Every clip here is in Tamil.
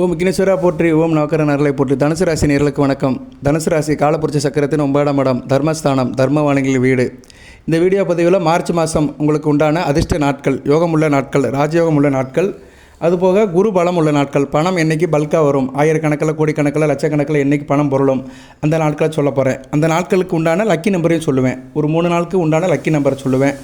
ஓம் விக்னேஸ்வரா போற்றி, ஓம் நவக்கரன் அருளை போற்றி. தனுசு ராசி நேயர்களுக்கு வணக்கம். தனுசு ராசி காலபுருஷ சக்கரத்தின் 9ஆம் இடம், தர்மஸ்தானம், தர்மவாணிகள் வீடு. இந்த வீடியோ பதிவில் மார்ச் மாதம் உங்களுக்கு உண்டான அதிர்ஷ்ட நாட்கள், யோகம் உள்ள நாட்கள், ராஜயோகம் உள்ள நாட்கள், அதுபோக குரு பலம் உள்ள நாட்கள், பணம் என்றைக்கு பல்காக வரும், ஆயிரக்கணக்கில் கோடிக்கணக்கில் லட்சக்கணக்கில் என்றைக்கு பணம் பொருளும், அந்த நாட்களை சொல்ல போகிறேன். அந்த நாட்களுக்கு உண்டான லக்கி நம்பரையும் சொல்லுவேன். ஒரு 3 நாளுக்கு உண்டான லக்கி நம்பரை சொல்லுவேன்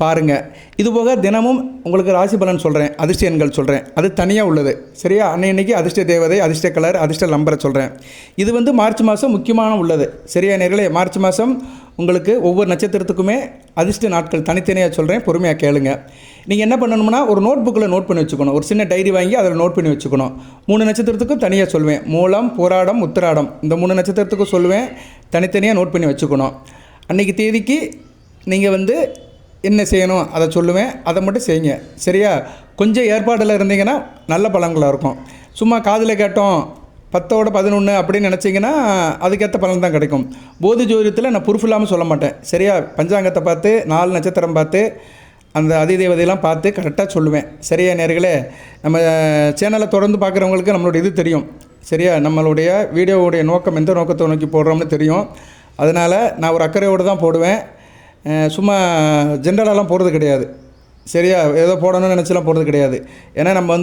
பாருங்கள். இதுபோக தினமும் உங்களுக்கு ராசி பலன் சொல்கிறேன், அதிர்ஷ்ட எண்கள் சொல்கிறேன். அது தனியாக உள்ளது, சரியா? அன்னைக்கு அதிர்ஷ்ட தேவதை, அதிர்ஷ்ட கலர், அதிர்ஷ்ட நம்பரை சொல்கிறேன். இது மார்ச் மாதம் முக்கியமான உள்ளது, சரியா நேர்களே? மார்ச் மாதம் உங்களுக்கு ஒவ்வொரு நட்சத்திரத்துக்குமே அதிர்ஷ்ட நாட்கள் தனித்தனியாக சொல்கிறேன், பொறுமையாக கேளுங்க. நீங்கள் என்ன பண்ணணும்னா, ஒரு நோட் புக்கில் நோட் பண்ணி வச்சுக்கணும். ஒரு சின்ன டைரி வாங்கி அதில் நோட் பண்ணி வச்சுக்கணும். 3 நட்சத்திரத்துக்கும் தனியாக சொல்லுவேன். மூலம், பூராடம், உத்திராடம், இந்த 3 நட்சத்திரத்துக்கும் சொல்லுவேன், தனித்தனியாக நோட் பண்ணி வச்சுக்கணும். அன்றைக்கி தேதிக்கு நீங்கள் என்ன செய்யணும் அதை சொல்லுவேன், அதை மட்டும் செய்யுங்க, சரியா? கொஞ்சம் ஏற்பாடில் இருந்தீங்கன்னா நல்ல பலன்களாக இருக்கும். சும்மா காதில் கேட்டோம் 10ஓட 11 அப்படின்னு நினச்சிங்கன்னா அதுக்கேற்ற பலன் தான் கிடைக்கும். போதி ஜோதிடத்தில் நான் ப்ரூஃப் இல்லாமல் சொல்ல மாட்டேன், சரியா? பஞ்சாங்கத்தை பார்த்து 4 நட்சத்திரம் பார்த்து அந்த அதிதேவதையெல்லாம் பார்த்து கரெக்டாக சொல்லுவேன், சரியா நேர்களே? நம்ம சேனலை தொடர்ந்து பார்க்குறவங்களுக்கு நம்மளோட இது தெரியும், சரியா? நம்மளுடைய வீடியோவுடைய நோக்கம் எந்த நோக்கத்தை நோக்கி போடுறோம்னு தெரியும். அதனால் நான் ஒரு அக்கறையோடு தான் போடுவேன். சும்மா ஜென்ரலாலாம் போடுறது கிடையாது, சரியா? ஏதோ போடணும்னு நினச்சலாம் போடுறது கிடையாது. ஏன்னா நம்ம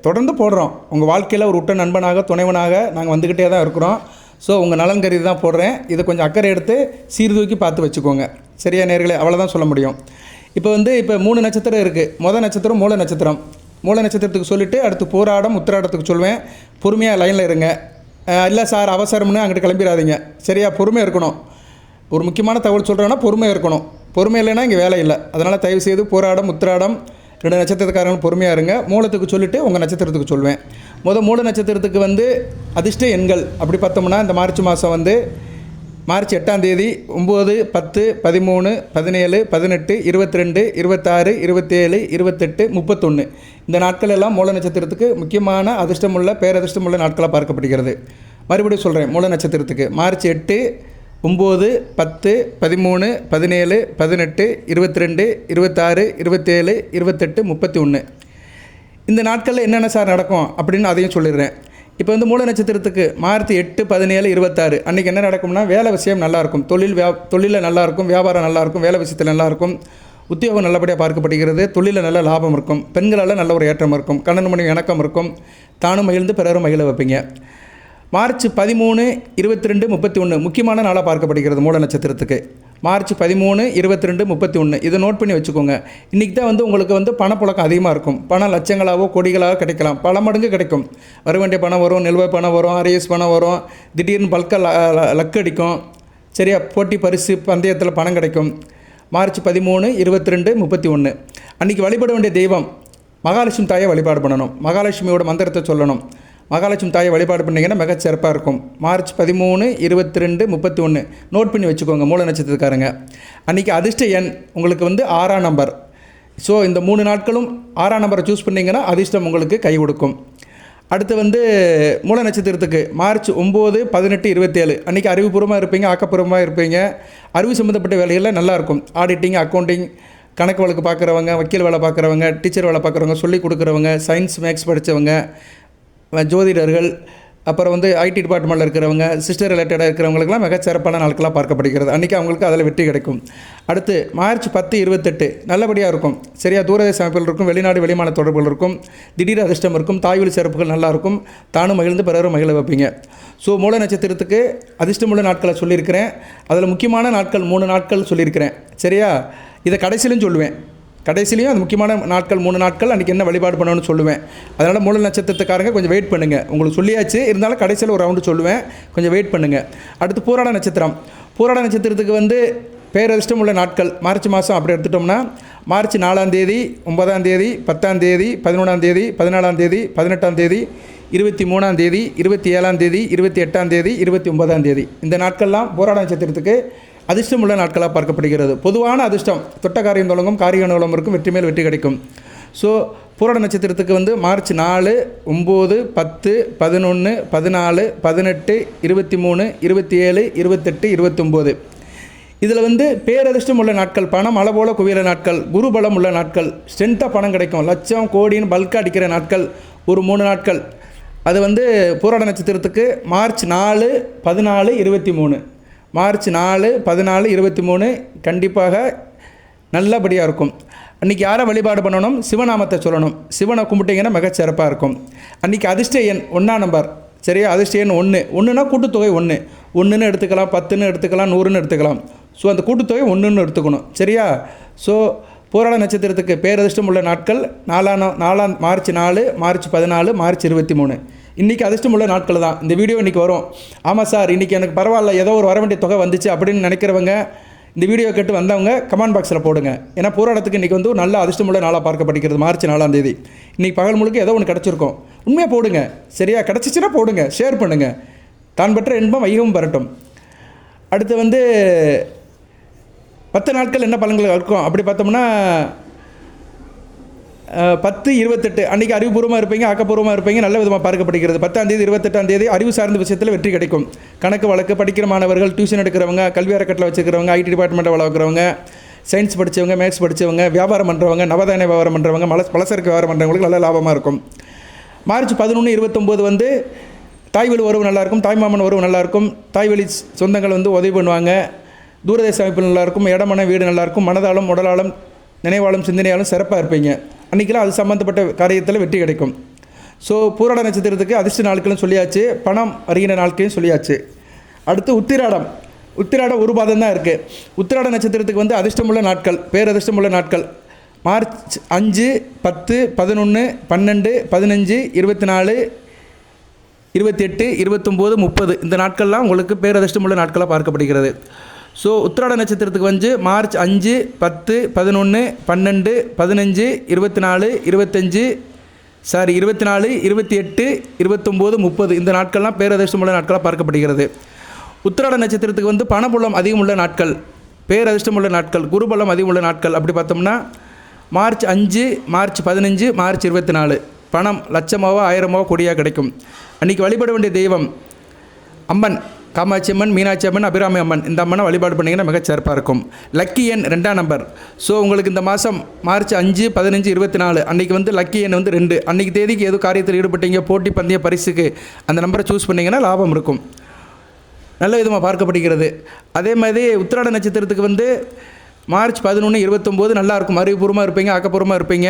தொடர்ந்து போடுறோம். உங்கள் வாழ்க்கையில் ஒரு உற்ற நண்பனாக, துணைவனாக நாங்கள் வந்துக்கிட்டே தான் இருக்கிறோம். ஸோ உங்கள் நலன் கருதி தான் போடுறேன். இதை கொஞ்சம் அக்கறை எடுத்து சீர்தூக்கி பார்த்து வச்சுக்கோங்க, சரியா நேர்களே? அவ்வளோதான் சொல்ல முடியும். இப்போ 3 நட்சத்திரம் இருக்குது. மொதல் நட்சத்திரம் மூல நட்சத்திரம். மூல நட்சத்திரத்துக்கு சொல்லிவிட்டு அடுத்து பூராடம், உத்திராடத்துக்கு சொல்லுவேன். பொறுமையாக லைனில் இருங்க. இல்லை சார் அவசரம்னு அங்கிட்டு கிளம்பிடாதீங்க, சரியா? பொறுமையாக இருக்கணும். ஒரு முக்கியமான தகவல் சொல்கிறேன்னா பொறுமையாக இருக்கணும். பொறுமை இல்லைன்னா இங்கே வேலை இல்லை. அதனால் தயவுசெய்து பூராடம், உத்திராடம் 2 நட்சத்திரக்காரங்களும் பொறுமையாக இருங்க. மூலத்துக்கு சொல்லிவிட்டு உங்கள் நட்சத்திரத்துக்கு சொல்லுவேன். மூல நட்சத்திரத்துக்கு அதிர்ஷ்ட எண்கள் அப்படி பார்த்தோம்னா, இந்த மார்ச் மாதம் மார்ச் 8ஆம் தேதி 9, 10, 13, 17, 18, 22, 26, 27, 28, 31 இந்த நாட்கள் எல்லாம் மூல நட்சத்திரத்துக்கு முக்கியமான அதிர்ஷ்டமுள்ள, பேரதிர்ஷ்டமுள்ள நாட்களாக பார்க்கப்படுகிறது. மறுபடியும் சொல்கிறேன், மூல நட்சத்திரத்துக்கு மார்ச் 8, 9, 10, 13, 17, 18, 22, 26, 27, 28, 31 இந்த நாட்களில் என்னென்ன சார் நடக்கும் அப்படின்னு அதையும் சொல்லிடுறேன். இப்போ மூல நட்சத்திரத்துக்கு மார்ச் 8, 17, 26 அன்றைக்கி என்ன நடக்கும்னா, வேலை விஷயம் நல்லாயிருக்கும், தொழிலில் நல்லாயிருக்கும், வியாபாரம் நல்லாயிருக்கும், வேலை விஷயத்தில் நல்லாயிருக்கும், உத்தியோகம் நல்லபடியாக பார்க்கப்படுகிறது, தொழிலில் நல்ல லாபம் இருக்கும், பெண்களால் நல்ல ஒரு ஏற்றம் இருக்கும், கண்ணன் மனைவி இணக்கம் இருக்கும், தானும் மகிழ்ந்து பிறரும் மகிழ வைப்பீங்க. மார்ச் 13, 22, 31 முக்கியமான நாளாக பார்க்கப்படுகிறது மூல நட்சத்திரத்துக்கு. மார்ச் 13, 22, 31 இதை நோட் பண்ணி வச்சுக்கோங்க. இன்றைக்கி தான் உங்களுக்கு பணப்புழக்கம் அதிகமாக இருக்கும். பணம் லட்சங்களாகவோ கோடிகளாக கிடைக்கலாம், பல மடங்கு கிடைக்கும். வர வேண்டிய பணம் வரும், நிலுவை பணம் வரும், ஆர்எஸ் பணம் வரும், திடீர்னு பல்காக லக்கு அடிக்கும், சரியா? போட்டி பரிசு பந்தயத்தில் பணம் கிடைக்கும். மார்ச் 13, 22, 31 அன்றைக்கி வழிபட வேண்டிய தெய்வம் மகாலட்சுமி தாயை வழிபாடு பண்ணணும். மகாலட்சுமியோட மந்திரத்தை சொல்லணும். மகாலட்சுமி தாயை வழிபாடு பண்ணிங்கன்னா மிகச்சிறப்பாக இருக்கும். மார்ச் 13, 22, 31 நோட் பண்ணி வச்சுக்கோங்க மூல நட்சத்திரக்காரங்க. அன்றைக்கி அதிர்ஷ்ட எண் உங்களுக்கு 6ஆம் நம்பர். ஸோ இந்த 3 நாட்களும் 6ஆம் நம்பரை சூஸ் பண்ணிங்கன்னா அதிர்ஷ்டம் உங்களுக்கு கை கொடுக்கும். அடுத்து மூல நட்சத்திரத்துக்கு மார்ச் 9, 18, 27 அன்றைக்கி அறிவுபூர்வமாக இருப்பீங்க, ஆக்கப்பூர்வமாக இருப்பீங்க. அறிவு சம்மந்தப்பட்ட வேலைகளில் நல்லாயிருக்கும். ஆடிட்டிங், அக்கௌண்டிங், கணக்கு வழக்கு பார்க்குறவங்க, வக்கீல் வேலை பார்க்குறவங்க, டீச்சர் வேலை பார்க்குறவங்க, சொல்லிக் கொடுக்குறவங்க, சயின்ஸ் மேக்ஸ் படித்தவங்க, ஜோதிடர்கள், அப்புறம் ஐடி டிபார்ட்மெண்ட்டில் இருக்கிறவங்க, சிஸ்டர் ரிலேட்டடாக இருக்கிறவங்களுக்கெல்லாம் மிகச்சிறப்பான நாட்களாக பார்க்கப்படுகிறது. அன்றைக்கி அவங்களுக்கு அதில் வெற்றி கிடைக்கும். அடுத்து மார்ச் 10, 28 நல்லபடியாக இருக்கும், சரியா? தூரதேச அமைப்பில் இருக்கும், வெளிநாடு வெளிமான தொடர்புகள் இருக்கும், திடீர் அதிர்ஷ்டம் இருக்கும், தாய்வழி சிறப்புகள் நல்லாயிருக்கும், தானும் மகிழ்ந்து பிறரும் மகிழ வைப்பீங்க. ஸோ மூல நட்சத்திரத்துக்கு அதிர்ஷ்டமுள்ள நாட்களை சொல்லியிருக்கிறேன். அதில் முக்கியமான நாட்கள் 3 நாட்கள் சொல்லியிருக்கிறேன், சரியா? இதை கடைசியிலும் சொல்லுவேன். கடைசிலையும் அந்த முக்கியமான நாட்கள் 3 நாட்கள் அன்றைக்கி என்ன வழிபாடு பண்ணணும்னு சொல்லுவேன். அதனால் மூல நட்சத்திரத்துக்காரங்க கொஞ்சம் வெயிட் பண்ணுங்கள். உங்களுக்கு சொல்லியாச்சு, இருந்தாலும் கடைசியில் ஒரு ரவுண்டு சொல்லுவேன், கொஞ்சம் வெயிட் பண்ணுங்கள். அடுத்து பூராட நட்சத்திரம். பூராட நட்சத்திரத்துக்கு பேரதிர்ஷ்டம் உள்ள நாட்கள் மார்ச் மாதம் அப்படி எடுத்துட்டோம்னா, மார்ச் 4ஆம் தேதி, 9ஆம் தேதி, 10ஆம் தேதி, 11ஆம் தேதி, 14ஆம் தேதி, 18ஆம் தேதி, 23ஆம் தேதி, 27ஆம் தேதி, 28ஆம் தேதி, 29ஆம் தேதி இந்த நாட்கள்லாம் பூராட நட்சத்திரத்துக்கு அதிர்ஷ்டமுள்ள நாட்களாக பார்க்கப்படுகிறது. பொதுவான அதிர்ஷ்டம், தொட்ட காரியம் தொடங்கும், காரிய அனுகூலம் இருக்கும், வெற்றி மேல் வெற்றி கிடைக்கும். ஸோ பூராட நட்சத்திரத்துக்கு மார்ச் 4, 9, 10, 11, 14, 18, 23, 27, 28, 29 இதில் பேரதிர்ஷ்டம் உள்ள நாட்கள், பணம் அளவு போல குவியல நாட்கள், குரு பலம் உள்ள நாட்கள், ஸ்ட்ரென்த்தாக பணம் கிடைக்கும், லட்சம் கோடின்னு பல்காக அடிக்கிற நாட்கள் ஒரு 3 நாட்கள். அது வந்து பூராட நட்சத்திரத்துக்கு மார்ச் 4, 14, 23 மார்ச் 4, 14, 23 கண்டிப்பாக நல்லபடியாக இருக்கும். அன்றைக்கி யாரை வழிபாடு பண்ணணும்? சிவநாமத்தை சொல்லணும். சிவனை கும்பிட்டிங்கன்னா மிகச்சிறப்பாக இருக்கும். அன்றைக்கி அதிர்ஷ்ட எண் 1ஆம் நம்பர். சரியா? அதிர்ஷ்ட எண் 1னா கூட்டுத்தொகை 1ன்னு எடுத்துக்கலாம், 10ன்னு எடுத்துக்கலாம், 100ன்னு எடுத்துக்கலாம். ஸோ அந்த கூட்டுத்தொகை 1ன்னு எடுத்துக்கணும். சரியா? ஸோ பூராட நட்சத்திரத்துக்கு பேரதிர்ஷ்டம் உள்ள நாட்கள் 4 மார்ச் 4, மார்ச் 14, மார்ச் 23. இன்றைக்கி அதிர்ஷ்டம் உள்ள நாட்கள் தான். இந்த வீடியோ இன்றைக்கி வரும். ஆமாம் சார், இன்றைக்கி எனக்கு பரவாயில்ல, ஏதோ ஒரு வர வேண்டிய தொகை வந்துச்சு அப்படின்னு நினைக்கிறவங்க, இந்த வீடியோ கேட்டு வந்தவங்க கமெண்ட் பாக்ஸில் போடுங்க. ஏன்னா பூராடத்துக்கு இன்றைக்கி வந்து நல்ல அதிர்ஷ்டமுள்ள நாளாக பார்க்கப்படுகிறது. மார்ச் 4ஆம் தேதி இன்றைக்கி பகல் முழுக்க ஏதோ ஒன்று கிடச்சிருக்கும். உண்மையாக போடுங்க. சரியா? கிடச்சிச்சின்னா போடுங்க, ஷேர் பண்ணுங்கள். தான் பெற்ற இன்பம் வைகவும் பெறட்டும். அடுத்து வந்து 10 நாட்கள் என்ன பலன்கள் இருக்கும் அப்படி பார்த்தோம்னா 10, 28 அன்றைக்கி அறிவுபூர்வமாக இருப்பீங்க, ஆக்கப்பூர்வமாக இருப்பீங்க, நல்ல விதமாக பார்க்கப்படுகிறது. 10ஆம் தேதி 28ஆம் தேதி அறிவு சார்ந்த விஷயத்தில் வெற்றி கிடைக்கும். கணக்கு வழக்கு படிக்கிற மாணவர்கள், டியூஷன் எடுக்கிறவங்க, கல்வி அறக்கட்டளை வச்சுக்கிறவங்க, ஐடி டிபார்ட்மெண்ட்டை வளர்க்குறவங்க, சயின்ஸ் படித்தவங்க, மேக்ஸ் படித்தவங்க, வியாபாரம் பண்ணுறவங்க, நவதானிய வியாபாரம் பண்ணுறவங்க, பலசரக்கு வியாபாரம் பண்ணுறவங்களுக்கு நல்ல லாபமாக இருக்கும். மார்ச் 11, 29 வந்து தாய்வழி உறவு நல்லாயிருக்கும், தாய்மாமன் உறவு நல்லாயிருக்கும், தாய்வழி சொந்தங்கள் வந்து உதவி பண்ணுவாங்க, தூரதேச அமைப்பு நல்லாயிருக்கும், இடமன வீடு நல்லாயிருக்கும், மனதாலும் உடலாலும் நினைவாலும் சிந்தனையாலும் சிறப்பாக இருப்பீங்க. அன்றைக்கெல்லாம் அது சம்மந்தப்பட்ட காரியத்தில் வெற்றி கிடைக்கும். ஸோ பூராட நட்சத்திரத்துக்கு அதிர்ஷ்ட நாட்களும் சொல்லியாச்சு, பணம் வருகிற நாட்களையும் சொல்லியாச்சு. அடுத்து உத்திராடம் ஒரு பாதம் தான் இருக்குது. உத்திராட நட்சத்திரத்துக்கு வந்து அதிர்ஷ்டமுள்ள நாட்கள், பேரதிர்ஷ்டமுள்ள நாட்கள் மார்ச் 5, 10, 11, 12, 15, 24, 28, 29, 30 இந்த நாட்கள்லாம் உங்களுக்கு பேரதிர்ஷ்டமுள்ள நாட்களாக பார்க்கப்படுகிறது. ஸோ உத்திராட நட்சத்திரத்துக்கு வந்து மார்ச் 5, 10, 11, 12, 15, 24, 28, 28, 29, 30 இந்த நாட்கள்லாம் பேரதிர்ஷ்டமுள்ள நாட்களாக பார்க்கப்படுகிறது. உத்திராட நட்சத்திரத்துக்கு வந்து பணபுலம் அதிகமுள்ள நாட்கள், பேரதிர்ஷ்டமுள்ள நாட்கள், குருபலம் அதிகமுள்ள நாட்கள் அப்படி பார்த்தோம்னா மார்ச் 5, மார்ச் 15, மார்ச் 24 பணம் லட்சமாவோ 1000மாவோ கொடியாக கிடைக்கும். அன்றைக்கி வழிபட வேண்டிய தெய்வம் அம்மன், காமாட்சி அம்மன், மீனாட்சி அம்மன், அபிராமி அம்மன். இந்த அம்மனை வழிபாடு பண்ணிங்கன்னா மிகச்சிறப்பாக இருக்கும். லக்கி எண் 2ஆம் நம்பர். ஸோ உங்களுக்கு இந்த மாதம் மார்ச் 5, 15, 24 அன்றைக்கி வந்து லக்கி எண் வந்து 2. அன்றைக்கி தேதிக்கு எதுவும் காரியத்தில் ஈடுபட்டீங்க, போட்டி பந்தய பரிசுக்கு அந்த நம்பரை சூஸ் பண்ணிங்கன்னா லாபம் இருக்கும். நல்ல விதமாக பார்க்கப்படுகிறது. அதே மாதிரி உத்திராட நட்சத்திரத்துக்கு வந்து மார்ச் 11, 29 நல்லாயிருக்கும். அறிவுபூர்வமாக இருப்பீங்க, ஆக்கப்பூர்வமாக இருப்பீங்க.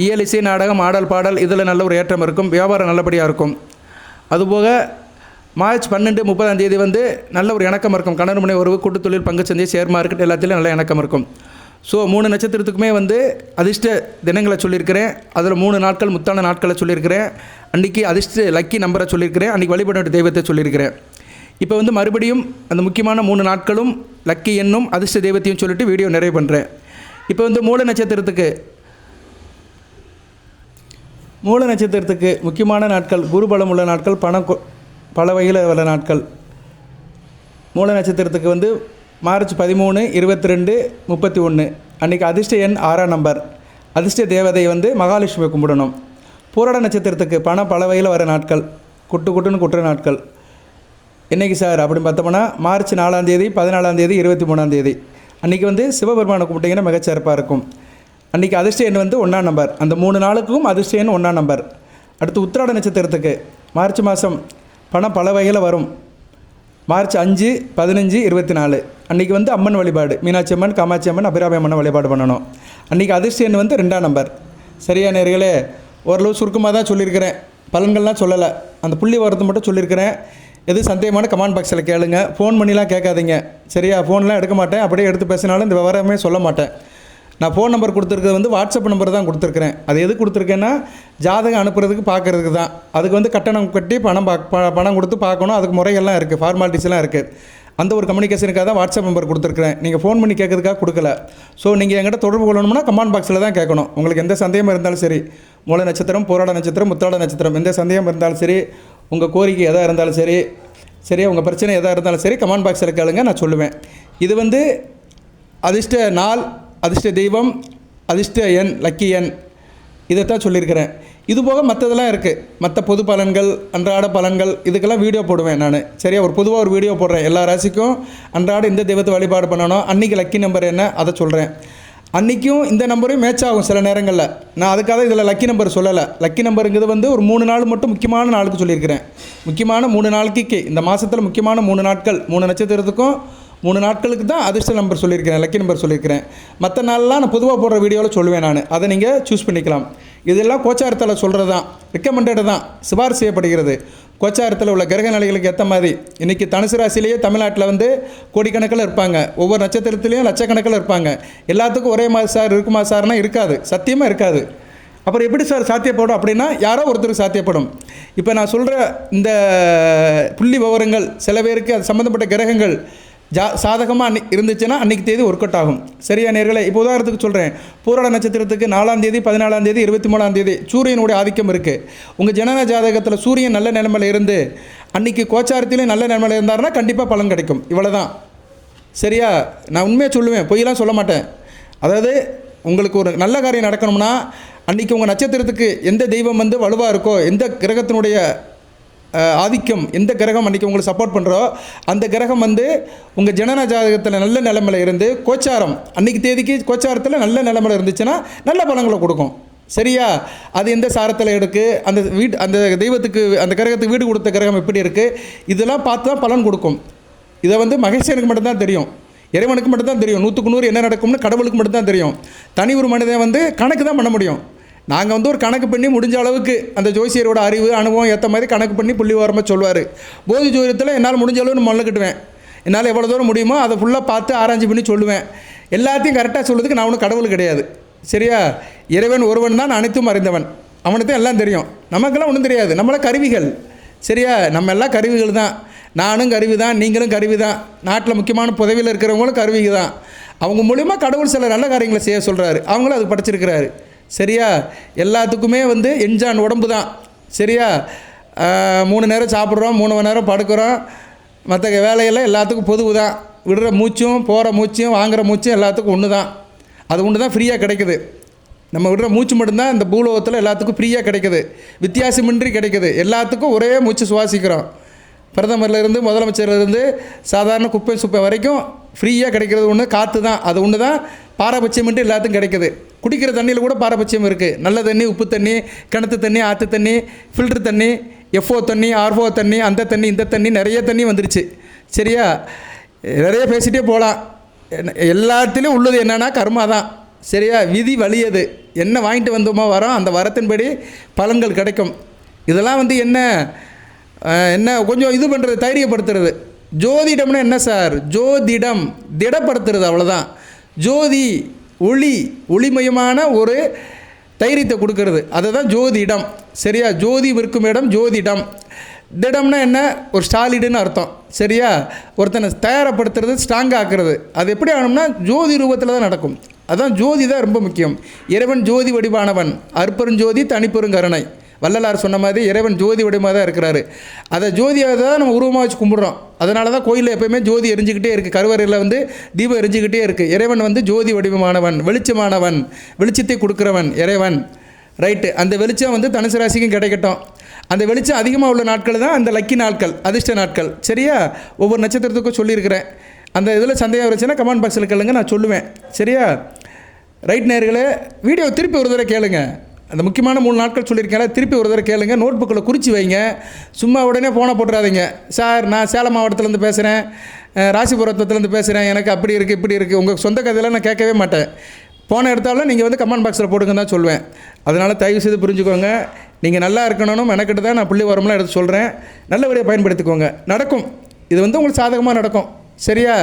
இயல், இசை, நாடகம், ஆடல், பாடல் இதில் நல்ல ஒரு ஏற்றம் இருக்கும். வியாபாரம் நல்லபடியாக இருக்கும். அதுபோக மார்ச் 12, 30ஆம் தேதி வந்து நல்ல ஒரு இணக்கம் இருக்கும். கணவன் மனைவி உறவு, கூட்டு தொழில், பங்குச்சந்தை, ஷேர் மார்க்கெட் எல்லாத்திலையும் நல்ல இணக்கம் இருக்கும். ஸோ 3 நட்சத்திரத்துக்குமே வந்து அதிர்ஷ்ட தினங்களை சொல்லியிருக்கிறேன். அதில் 3 நாட்கள் முத்தான நாட்களை சொல்லியிருக்கிறேன். அன்றைக்கி அதிர்ஷ்ட லக்கி நம்பரை சொல்லியிருக்கிறேன். அன்றைக்கி வழிபட வேண்டிய தெய்வத்தை சொல்லியிருக்கிறேன். இப்போ வந்து மறுபடியும் அந்த முக்கியமான 3 நாட்களும் லக்கி எண்ணும் அதிர்ஷ்ட தெய்வத்தையும் சொல்லிவிட்டு வீடியோ நிறைவு பண்ணுறேன். இப்போ வந்து மூல நட்சத்திரத்துக்கு முக்கியமான நாட்கள், குருபலம் உள்ள நாட்கள், பல வகையில் வர நாட்கள். மூல நட்சத்திரத்துக்கு வந்து மார்ச் 13, 22, 31 அன்றைக்கி அதிர்ஷ்ட எண் 6ஆம் நம்பர். அதிர்ஷ்ட தேவதை வந்து மகாலட்சுமி கும்பிடணும். பூராட நட்சத்திரத்துக்கு பணம் பல வகையில் வர நாட்கள், குட்டுன்னு குட்டுற நாட்கள். என்றைக்கு சார் அப்படின்னு பார்த்தோம்னா மார்ச் 4ஆம் தேதி, 14ஆம் தேதி, 23ஆம் தேதி அன்றைக்கி வந்து சிவபெருமானை கும்பிட்டிங்கன்னா மிகச்சிறப்பாக இருக்கும். அன்றைக்கி அதிர்ஷ்ட எண் வந்து 1ஆம் நம்பர். அந்த 3 நாளுக்கும் அதிர்ஷ்ட எண் 1ஆம் நம்பர். அடுத்து உத்திராட நட்சத்திரத்துக்கு மார்ச் மாதம் பணம் பல வகையில் வரும். மார்ச் 5, 15, 24 அன்றைக்கி வந்து அம்மன் வழிபாடு, மீனாட்சி அம்மன், காமாட்சி அம்மன், அபிராமி அம்மனை வழிபாடு பண்ணணும். அன்றைக்கி அதிர்ஷ்ட எண் வந்து 2ஆம் நம்பர். சரியா நேயர்களே? ஓரளவு சுருக்கமாக தான் சொல்லியிருக்கிறேன், பலன்கள்லாம் சொல்லலை. அந்த புள்ளி வரது மட்டும் சொல்லியிருக்கிறேன். எது சந்தேகமான கமெண்ட் பாக்ஸில் கேளுங்க. ஃபோன் பண்ணிலாம் கேட்காதீங்க. சரியா? ஃபோன்லாம் எடுக்க மாட்டேன். அப்படியே எடுத்து பேசினாலும் இந்த விவரமே சொல்ல மாட்டேன். நான் ஃபோன் நம்பர் கொடுத்துருக்கிறது வந்து வாட்ஸ்அப் நம்பர் தான் கொடுத்துருக்குறேன். அது எது கொடுத்துருக்கேன்னா ஜாதகம் அனுப்புறதுக்கு பார்க்குறதுக்கு தான். அதுக்கு வந்து கட்டணம் கட்டி பணம் கொடுத்து பார்க்கணும். அதுக்கு முறைகள்லாம் இருக்குது, ஃபார்மாலிட்டிஸ்லாம் இருக்குது. அந்த ஒரு கம்யூனிகேஷனுக்காக தான் வாட்ஸ்அப் நம்பர் கொடுத்துருக்குறேன். நீங்கள் ஃபோன் பண்ணி கேட்கறதுக்காக கொடுக்கல. ஸோ நீங்கள் என்கிட்ட தொடர்பு கொள்ளணும்னா கமெண்ட் பாக்ஸில் தான் கேட்கணும். உங்களுக்கு எந்த சந்தேகமாக இருந்தாலும் சரி, மூல நட்சத்திரம், பூராட நட்சத்திரம், உத்திராட நட்சத்திரம் எந்த சந்தேகம் இருந்தாலும் சரி, உங்கள் கோரிக்கை எதாக இருந்தாலும் சரி, சரியா உங்கள் பிரச்சனை எதாக இருந்தாலும் சரி கமெண்ட் பாக்ஸில் கேளுங்க, நான் சொல்லுவேன். இது வந்து அதிர்ஷ்ட நாள், அதிர்ஷ்ட தெய்வம், அதிர்ஷ்ட எண், லக்கி எண் இதைத்தான் சொல்லியிருக்கிறேன். இதுபோக மற்றதெல்லாம் இருக்குது. மற்ற பொது பலன்கள், அன்றாட பலன்கள் இதுக்கெல்லாம் வீடியோ போடுவேன் நான். சரியா? ஒரு பொதுவாக ஒரு வீடியோ போடுறேன். எல்லா ராசிக்கும் அன்றாட இந்த தெய்வத்தை வழிபாடு பண்ணணும், அன்றைக்கி லக்கி நம்பர் என்ன அதை சொல்கிறேன். அன்றைக்கும் இந்த நம்பரும் மேட்ச் ஆகும் சில நேரங்களில். நான் அதுக்காக இதில் லக்கி நம்பர் சொல்லலை. லக்கி நம்பருங்கிறது வந்து ஒரு 3 நாள் மட்டும் முக்கியமான நாளுக்கு சொல்லியிருக்கிறேன். முக்கியமான 3 நாளைக்கு இந்த மாதத்தில் முக்கியமான 3 நாட்கள் 3 நட்சத்திரத்துக்கும் 3 நாட்களுக்கு தான் அதிர்ஷ்ட நம்பர் சொல்லியிருக்கிறேன், லக்கி நம்பர் சொல்லியிருக்கிறேன். மற்ற நாள்லாம் நான் பொதுவாக போடுற வீடியோவில் சொல்லுவேன். நான் அதை நீங்கள் சூஸ் பண்ணிக்கலாம். இதெல்லாம் கோச்சாரத்தில் சொல்கிறது தான், ரெக்கமெண்டடு தான், சிபாரிசு செய்யப்படுகிறது. கோச்சாரத்தில் உள்ள கிரக நிலைகளுக்கு ஏற்ற மாதிரி இன்றைக்கி தனுசு ராசிலேயே தமிழ்நாட்டில் வந்து கோடிக்கணக்கில் இருப்பாங்க, ஒவ்வொரு நட்சத்திரத்துலேயும் லட்சக்கணக்கில் இருப்பாங்க. எல்லாத்துக்கும் ஒரே மாதிரி சார் இருக்குமா சார்னால் இருக்காது, சத்தியமாக இருக்காது. அப்புறம் எப்படி சார் சாத்தியப்படும் அப்படின்னா யாரோ ஒருத்தருக்கு சாத்தியப்படும். இப்போ நான் சொல்கிற இந்த புள்ளி விவரங்கள் சில பேருக்கு அது சம்மந்தப்பட்ட கிரகங்கள் சாதகமாக இருந்துச்சுன்னா அன்றைக்கி தேதி ஒர்க் அவுட் ஆகும். சரியா நேர்களே? இப்போ உதாரணத்துக்கு சொல்கிறேன், பூராட நட்சத்திரத்துக்கு 4ஆம் தேதி 14ஆம் தேதி 23ஆம் தேதி சூரியனுடைய ஆதிக்கம் இருக்குது. உங்கள் ஜனன ஜாதகத்தில் சூரியன் நல்ல நிலைமையில் இருந்து அன்றைக்கி கோச்சாரத்திலே நல்ல நிலைமையில் இருந்தாருன்னா கண்டிப்பாக பலன் கிடைக்கும். இவ்வளோ தான். சரியா? நான் உண்மையாக சொல்லுவேன், பொய்யெல்லாம் சொல்ல மாட்டேன். அதாவது உங்களுக்கு ஒரு நல்ல காரியம் நடக்கணும்னா அன்றைக்கி உங்கள் நட்சத்திரத்துக்கு எந்த தெய்வம் வந்து வலுவாக இருக்கோ, எந்த கிரகத்தினுடைய ஆதிக்கம், எந்த கிரகம் அன்றைக்கி உங்களுக்கு சப்போர்ட் பண்ணுறோ அந்த கிரகம் வந்து உங்கள் ஜனன ஜாதகத்தில் நல்ல நிலைமையில் இருந்து கோச்சாரம் அன்றைக்கி தேதிக்கு கோச்சாரத்தில் நல்ல நிலைமையில் இருந்துச்சுன்னா நல்ல பலன்களை கொடுக்கும். சரியா? அது எந்த சாரத்தில் இருக்குது, அந்த தெய்வத்துக்கு அந்த கிரகத்துக்கு வீடு கொடுத்த கிரகம் எப்படி இருக்குது, இதெல்லாம் பார்த்து தான் பலன் கொடுக்கும். இதை வந்து மகேஸ்வரனுக்கு மட்டும்தான் தெரியும், இறைவனுக்கு மட்டும்தான் தெரியும். 100க்கு 100 என்ன நடக்கும்னு கடவுளுக்கு மட்டும்தான் தெரியும். தனி ஒரு மனிதன் வந்து கணக்கு தான் பண்ண முடியும். நாங்கள் வந்து ஒரு கணக்கு பண்ணி முடிஞ்ச அளவுக்கு அந்த ஜோசியரோட அறிவு அனுபவம் ஏற்ற மாதிரி கணக்கு பண்ணி புள்ளி ஓரமாக சொல்லுவார். போதி ஜோதிடத்தில் என்னால் முடிஞ்ச அளவு நான் மல்லக்கிட்டுவேன். என்னால் எவ்வளோ தூரம் முடியுமோ அதை ஃபுல்லாக பார்த்து ஆராய்ச்சி பண்ணி சொல்லுவேன். எல்லாத்தையும் கரெக்டாக சொல்கிறதுக்கு நான் ஒன்றும் கடவுள் கிடையாது. சரியா? இறைவன் ஒருவன் தான் அனைத்தும் அறிந்தவன், அவனுக்கு தான் எல்லாம் தெரியும். நமக்கெல்லாம் ஒன்றும் தெரியாது, நம்மளாம் கருவிகள். சரியா? நம்ம எல்லாம் கருவிகள் தான். நானும் கருவி தான், நீங்களும் கருவி தான். நாட்டில் முக்கியமான பதவியில் இருக்கிறவங்களும் கருவிங்க தான். அவங்க மூலிமா கடவுள் சில நல்ல காரியங்களை செய்ய சொல்கிறாரு, அவங்களும் அது படைச்சிருக்கிறாரு. சரியா? எல்லாத்துக்குமே வந்து எஞ்சான் உடம்பு தான். சரியா? 3 நேரம் சாப்பிட்றோம், 3 மணி நேரம் படுக்கிறோம், மற்ற வேலையெல்லாம் எல்லாத்துக்கும் பொதுவு தான். விடுற மூச்சும் போகிற மூச்சும் வாங்குகிற மூச்சும் எல்லாத்துக்கும் ஒன்று தான். அது ஒன்று தான் ஃப்ரீயாக கிடைக்குது. நம்ம விடுற மூச்சு மட்டும்தான் இந்த பூலோகத்தில் எல்லாத்துக்கும் ஃப்ரீயாக கிடைக்குது, வித்தியாசமின்றி கிடைக்குது. எல்லாத்துக்கும் ஒரே மூச்சு சுவாசிக்கிறோம். பிரதமர்லேருந்து முதலமைச்சர்லேருந்து சாதாரண குப்பை சுப்பை வரைக்கும் ஃப்ரீயாக கிடைக்கிறது ஒன்று காற்று தான். அது ஒன்று தான் பாரபட்சமின்றி எல்லாத்துக்கும் கிடைக்குது. குடிக்கிற தண்ணியில் கூட பாரபட்சம் இருக்குது. நல்ல தண்ணி, உப்பு தண்ணி, கிணத்து தண்ணி, ஆற்று தண்ணி, ஃபில்ட்ரு தண்ணி, எஃப்ஓ தண்ணி, ஆர்ஓ தண்ணி, அந்த தண்ணி இந்த தண்ணி, நிறைய தண்ணி வந்துருச்சு. சரியா? நிறைய பேசிகிட்டே போகலாம். எல்லாத்துலேயும் உள்ளது என்னென்னா கர்மா தான். சரியா? விதி வலியது. என்ன வாங்கிட்டு வந்தோமோ வரோம், அந்த வரத்தின்படி பலன்கள் கிடைக்கும். இதெல்லாம் வந்து என்ன கொஞ்சம் இது பண்ணுறது, தைரியப்படுத்துறது. ஜோதிடம்னா என்ன சார்? ஜோதிடம் திடப்படுத்துறது, அவ்வளோதான். ஜோதி ஒளிமயமான ஒரு தைரியத்தை கொடுக்கறது, அதுதான் ஜோதிடம். சரியா? ஜோதி விற்கும் இடம் ஜோதிடம். திடம்னா என்ன? ஒரு ஸ்டாலிடுன்னு அர்த்தம். சரியா? ஒருத்தனை தயாரப்படுத்துறது, ஸ்ட்ராங்காக ஆக்குறது. அது எப்படி ஆகணும்னா ஜோதி ரூபத்தில் தான் நடக்கும். அதுதான் ஜோதி தான் ரொம்ப முக்கியம். இறைவன் ஜோதி வடிவானவன், அற்பெருஞ்சோதி தனிப்பெருங்கருணை. வள்ளலார் சொன்ன மாதிரி இறைவன் ஜோதி வடிவமாக தான் இருக்கிறாரு. அதை ஜோதியாக தான் நம்ம உருவமாக வச்சு கும்பிட்றோம். அதனால தான் கோயிலில் எப்போயுமே ஜோதி எரிஞ்சிக்கிட்டே இருக்குது, கருவறையில் வந்து தீபம் எரிஞ்சிக்கிட்டே இருக்குது. இறைவன் வந்து ஜோதி வடிவமானவன், வெளிச்சமானவன், வெளிச்சத்தை கொடுக்குறவன் இறைவன். ரைட்டு? அந்த வெளிச்சம் வந்து தனுசு ராசிக்கும் கிடைக்கட்டும். அந்த வெளிச்சம் அதிகமாக உள்ள நாட்கள் தான் அந்த லக்கி நாட்கள், அதிர்ஷ்ட நாட்கள். சரியா? ஒவ்வொரு நட்சத்திரத்துக்கும் சொல்லியிருக்கிறேன். அந்த இதில் சந்தேகம் இருந்துச்சுன்னா கமெண்ட் பாக்ஸில் கேளுங்க, நான் சொல்லுவேன். சரியா? ரைட் நேயர்களே, வீடியோ திருப்பி ஒரு தடவை கேளுங்க. அந்த முக்கியமான 3 நாட்கள் சொல்லியிருக்கேன், திருப்பி ஒரு தடவை கேளுங்க. நோட் புக்கில் குறித்து வைங்க. சும்மா உடனே ஃபோனை போட்டுறாதீங்க. சார் நான் சேலம் மாவட்டத்துலேருந்து பேசுகிறேன், ராசிபுரத்துலேருந்து பேசுகிறேன், எனக்கு அப்படி இருக்குது இப்படி இருக்குது, உங்கள் சொந்த கதையெல்லாம் நான் கேட்கவே மாட்டேன். போன எடுத்தாலும் நீங்கள் வந்து கமெண்ட் பாக்ஸில் போடுங்க தான் சொல்லுவேன். அதனால் தயவு செய்து புரிஞ்சுக்கோங்க. நீங்கள் நல்லா இருக்கணும் எனக்கிட்ட தான் நான் புள்ளி வரமெல்லாம் எடுத்து சொல்கிறேன். நல்லபடியாக பயன்படுத்திக்கோங்க. நடக்கும். இது வந்து உங்களுக்கு சாதகமாக நடக்கும். சரியா?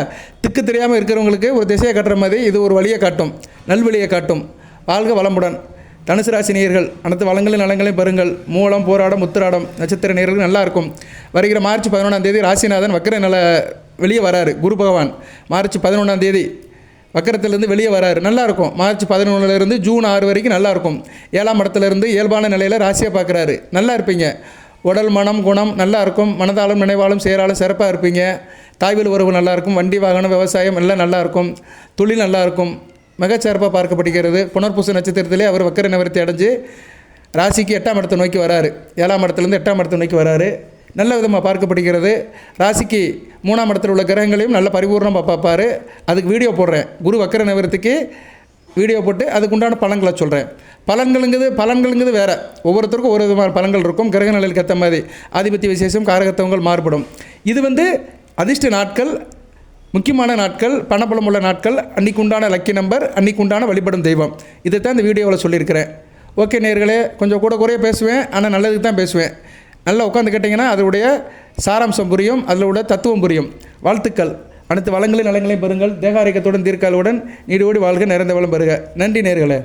திக்கு தெரியாமல் இருக்கிறவங்களுக்கு ஒரு திசையை காட்டுற மாதிரி இது ஒரு வழியை காட்டும், நல்வழியை காட்டும். வாழ்க வளமுடன். தனுசு ராசி நேயர்கள் அனைத்து வளங்களையும் நலங்களையும் பெறுங்கள். மூலம், போராடம், உத்திராடம் நட்சத்திர நேயர்கள் நல்லாயிருக்கும். வருகிற மார்ச் 11ஆம் தேதி ராசிநாதன் வக்கர வெளியே வராரு. குரு பகவான் மார்ச் 11ஆம் தேதி வக்கரத்திலேருந்து வெளியே வராரு. நல்லாயிருக்கும். மார்ச் 11லேருந்து ஜூன் 6 வரைக்கும் நல்லாயிருக்கும். 7ஆம் இடத்துலேருந்து இயல்பான நிலையில் ராசியை பார்க்குறாரு. நல்லா இருப்பீங்க. உடல், மனம், குணம் நல்லாயிருக்கும். மனதாலும் நினைவாலும் செயலாலும் சிறப்பாக இருப்பீங்க. தாய்வழி உறவு நல்லாயிருக்கும். வண்டி, வாகனம், விவசாயம் எல்லாம் நல்லாயிருக்கும். தொழில் நல்லாயிருக்கும். மிகச்சிறப்பாக பார்க்கப்படுகிறது. புனர்பூச நட்சத்திரத்திலே அவர் வக்கர நிவர்த்தி அடைஞ்சு ராசிக்கு 8ஆம் இடத்தை நோக்கி வராரு. 7ஆம் இடத்துலேருந்து 8ஆம் இடத்தை நோக்கி வராரு. நல்ல விதமாக பார்க்கப்படுகிறது. ராசிக்கு 3ஆம் இடத்தில் உள்ள கிரகங்களையும் நல்ல பரிபூர்ணமாக பார்ப்பார். அதுக்கு வீடியோ போடுறேன். குரு வக்கர நிவர்த்திக்கு வீடியோ போட்டு அதுக்குண்டான பலன்களை சொல்கிறேன். பலன்களுங்கிறது வேறு, ஒவ்வொருத்தருக்கும் ஒரு விதமான பலன்கள் இருக்கும். கிரக நிலைக்கு ஏற்ற மாதிரி ஆதிபத்திய விசேஷம் காரகத்துவங்கள் மாறுபடும். இது அதிர்ஷ்ட நாட்கள், முக்கியமான நாட்கள், பணபலம் உள்ள நாட்கள், அன்றைக்கு உண்டான லக்கி நம்பர், அன்றைக்கு உண்டான வழிபடும் தெய்வம், இதை தான் இந்த வீடியோவில் சொல்லியிருக்கிறேன். ஓகே நேயர்களே, கொஞ்சம் குறைய பேசுவேன், ஆனால் நல்லதுக்கு தான் பேசுவேன். நல்லா உட்காந்து கேட்டிங்கன்னா அதனுடைய சாராம்சம் புரியும், அதில் உள்ள தத்துவம் புரியும். வாழ்த்துக்கள். அனைத்து வளங்களையும் நலங்களையும் பெறுங்கள். தேக ஆரோக்கியத்துடன் தீர்க்காலுடன் நீடோடி வாழ்க, நிறைந்த வளம் பெறுக. நன்றி நேயர்களே.